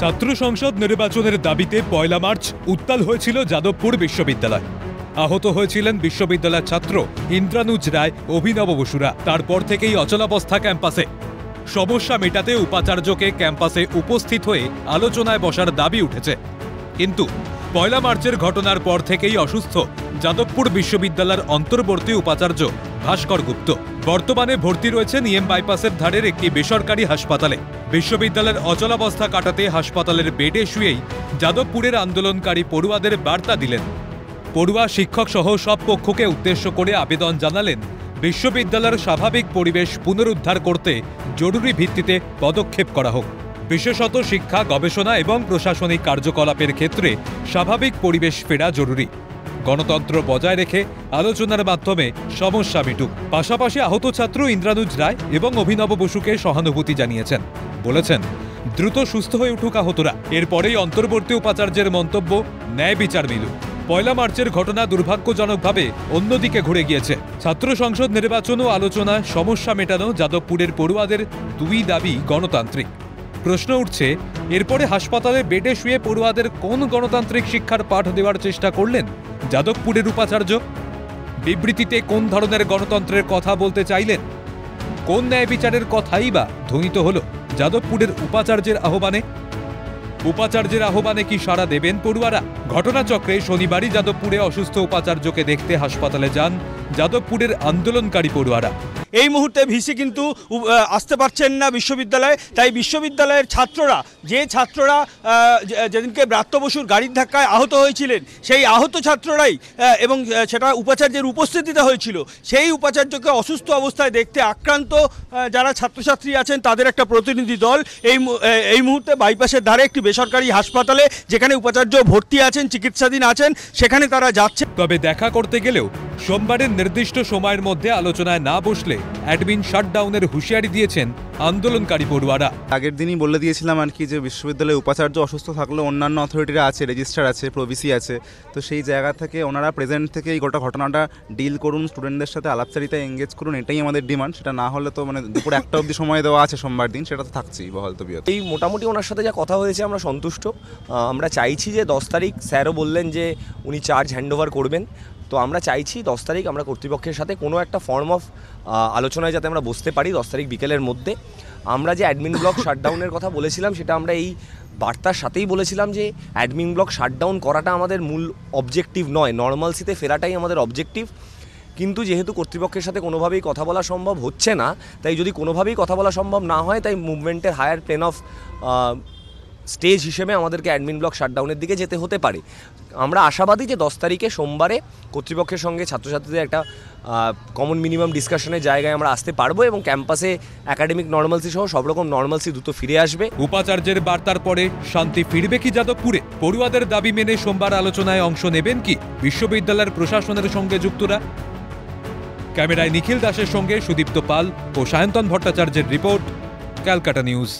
ছাত্র সংসদ নির্বাচনের দাবিতে পয়লা মার্চ উত্তাল হয়েছিল যাদবপুর বিশ্ববিদ্যালয়। আহত হয়েছিলেন বিশ্ববিদ্যালয়ের ছাত্র ইন্দ্রানুজ রায়, অভিনব বসুরা। তারপর থেকেই অচলাবস্থা ক্যাম্পাসে। সমস্যা মেটাতে উপাচার্যকে ক্যাম্পাসে উপস্থিত হয়ে আলোচনায় বসার দাবি উঠেছে। কিন্তু পয়লা মার্চের ঘটনার পর থেকেই অসুস্থ যাদবপুর বিশ্ববিদ্যালয়ের অন্তর্বর্তী উপাচার্য ভাস্কর গুপ্ত। বর্তমানে ভর্তি রয়েছেন ইএম বাইপাসের ধারের একটি বেসরকারি হাসপাতালে। বিশ্ববিদ্যালয়ের অচলাবস্থা কাটাতে হাসপাতালের বেডে শুয়েই যাদবপুরের আন্দোলনকারী পড়ুয়াদের বার্তা দিলেন। পড়ুয়া, শিক্ষক সহ সব পক্ষকে উদ্দেশ্য করে আবেদন জানালেন বিশ্ববিদ্যালয়ের স্বাভাবিক পরিবেশ পুনরুদ্ধার করতে জরুরি ভিত্তিতে পদক্ষেপ করা হোক। বিশেষত শিক্ষা, গবেষণা এবং প্রশাসনিক কার্যকলাপের ক্ষেত্রে স্বাভাবিক পরিবেশ ফেরা জরুরি। গণতন্ত্র বজায় রেখে আলোচনার মাধ্যমে সমস্যা মিটুক। পাশাপাশি আহত ছাত্র ইন্দ্রানুজ রায় এবং অভিনব বসুকে সহানুভূতি জানিয়েছেন। বলেছেন, দ্রুত সুস্থ হয়ে উঠুক আহতরা। এরপরেই অন্তর্বর্তী উপাচার্যের মন্তব্য, ন্যায় বিচার মিলুক। পয়লা মার্চের ঘটনা দুর্ভাগ্যজনকভাবে অন্যদিকে ঘুরে গিয়েছে। ছাত্র সংসদ নির্বাচন ও আলোচনা, সমস্যা মেটানো যাদবপুরের পড়ুয়াদের দুই দাবি গণতান্ত্রিক। প্রশ্ন উঠছে, এরপরে হাসপাতালে বেডে শুয়ে পড়ুয়াদের কোন গণতান্ত্রিক শিক্ষার পাঠ দেওয়ার চেষ্টা করলেন যাদবপুরের উপাচার্য? বিবৃতিতে কোন ধরনের গণতন্ত্রের কথা বলতে চাইলেন? কোন ন্যায় বিচারের কথাই বা ধ্বনিত হল যাদবপুরের উপাচার্যের আহ্বানে? উপাচার্যের আহ্বানে কি সাড়া দেবেন পড়ুয়ারা? ঘটনাচক্রে শনিবারই যাদবপুরে অসুস্থ উপাচার্যকে দেখতে হাসপাতালে যান যাদবপুরের আন্দোলনকারী পড়ুয়ারা। এই মুহূর্তে ভিসি কিন্তু আসতে পারছেন না বিশ্ববিদ্যালয়ে। তাই বিশ্ববিদ্যালয়ের ছাত্ররা, যে ছাত্ররা যেদিনকে ব্রাত্য বসুর গাড়ির ধাক্কায় আহত হয়েছিলেন, সেই আহত ছাত্ররাই এবং সেটা উপাচার্যের উপস্থিতিতে হয়েছিল, সেই উপাচার্যকে অসুস্থ অবস্থায় দেখতে আক্রান্ত যারা ছাত্রছাত্রী আছেন তাদের একটা প্রতিনিধি দল এই মুহূর্তে বাইপাসের ধারে একটি বেসরকারি হাসপাতালে, যেখানে উপাচার্য ভর্তি আছেন, চিকিৎসাধীন আছেন, সেখানে তারা যাচ্ছে। তবে দেখা করতে গেলেও সোমবারের নির্দিষ্ট সময়ের মধ্যে আলোচনায় না বসলে অ্যাডমিন শাটডাউনের হুঁশিয়ারি দিয়েছেন আন্দোলনকারী পড়ুয়ারা। আগের দিনই বলে দিয়েছিলাম আর কি, যে বিশ্ববিদ্যালয়ের উপাচার্য অসুস্থ থাকলেও অন্যান্য অথরিটিরা আছে, রেজিস্ট্রার আছে, প্রভিসি আছে, তো সেই জায়গা থেকে ওনারা প্রেজেন্ট থেকে এই গোটা ঘটনাটা ডিল করুন, স্টুডেন্টদের সাথে আলাপচারিতায় এঙ্গেজ করুন, এটাই আমাদের ডিমান্ড। সেটা না হলে তো দুপুর 1টা অবধি সময় দেওয়া আছে সোমবার দিন, সেটা তো থাকছেই বহাল তবিয়ত। এই মোটামুটি ওনার সাথে যা কথা হয়েছে আমরা সন্তুষ্ট। আমরা চাইছি যে 10 তারিখ, স্যারও বললেন যে উনি চার্জ হ্যান্ডওভার করবেন, তো আমরা চাইছি 10 তারিখ আমরা কর্তৃপক্ষের সাথে কোনো একটা ফর্ম অফ আলোচনায় যাতে আমরা বসতে পারি 10 তারিখ বিকেলের মধ্যে। আমরা যে অ্যাডমিন ব্লক শাটডাউনের কথা বলেছিলাম, সেটা আমরা এই বার্তার সাথেই বলেছিলাম যে অ্যাডমিন ব্লক শাটডাউন করাটা আমাদের মূল অবজেক্টিভ নয়, নর্মালসিতে ফেরাটাই আমাদের অবজেক্টিভ। কিন্তু যেহেতু কর্তৃপক্ষের সাথে কোনোভাবেই কথা বলা সম্ভব হচ্ছে না, তাই যদি কোনোভাবেই কথা বলা সম্ভব না হয়, তাই মুভমেন্টের হায়ার প্লেন অফ স্টেজ হিসেবে আমাদেরকে অ্যাডমিন ব্লক শাটডাউনের দিকে যেতে হতে পারে। আমরা আশাবাদী যে 10 তারিখে সোমবারে কর্তৃপক্ষের সঙ্গে ছাত্রছাত্রীদের একটা কমন মিনিমাম ডিসকাশনের জায়গায় আমরা আসতে পারবো এবং ক্যাম্পাসে একাডেমিক নর্মালসি সহ সব রকম নর্মালসি দ্রুত ফিরে আসবে। উপাচার্যের বার্তার পরে শান্তি ফিরবে কি যাদবপুরে? পড়ুয়াদের দাবি মেনে সোমবার আলোচনায় অংশ নেবেন কি বিশ্ববিদ্যালয়ের প্রশাসনের সঙ্গে যুক্তরা? ক্যামেরায় নিখিল দাসের সঙ্গে সুদীপ্ত পাল ও সায়ন্তন ভট্টাচার্যের রিপোর্ট, ক্যালকাটা নিউজ।